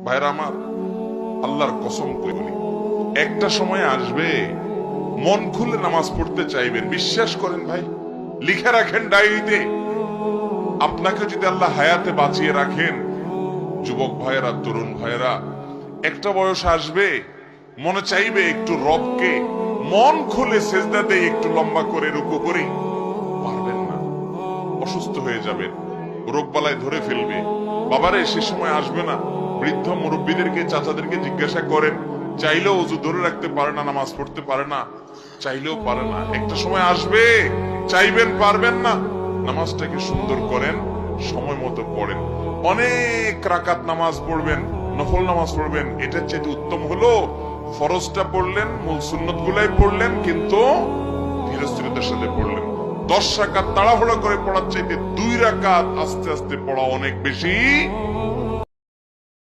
ভাইরা আমার, আল্লাহর কসম করে বলি, একটা সময় আসবে মন খুলে নামাজ পড়তে চাইবেন। বিশ্বাস করেন ভাই, লিখে রাখেন ডায়েরিতে। আপনাকে যদি আল্লাহ হায়াতে বাঁচিয়ে রাখেন, যুবক ভাইয়েরা, তরুণ ভাইয়েরা, একটা বয়স আসবে মনে চাইবে একটু রবকে মন খুলে সেজদা দেই, একটু লম্বা করে রুকু করি। পারবেন না, অসুস্থ হয়ে যাবেন, রোগবালায় ধরে ফেলবে। বাবারে, সে সময় আসবে না? বৃদ্ধ মুরব্বীদেরকে, চাচাদেরকে জিজ্ঞাসা করেন, চাইলেও অজু ধরে রাখতে পারে না, নামাজ পড়তে পারে না, চাইলেও পারে না। একটা সময় আসবে চাইবেন, পারবেন না। নামাজটাকে সুন্দর করেন, সময় মতো পড়েন, অনেক রাকাত নামাজ পড়বেন, নফল নামাজ পড়বেন। এটার চেয়ে উত্তম হলো ফরজটা পড়লেন, মূল সুন্নত গুলাই পড়লেন, কিন্তু ধীরস্থিরতার সাথে পড়লেন। 10 রাকাত তাড়াহুড়ো করে পড়ার চাইতে 2 রাকাত আস্তে আস্তে পড়া অনেক বেশি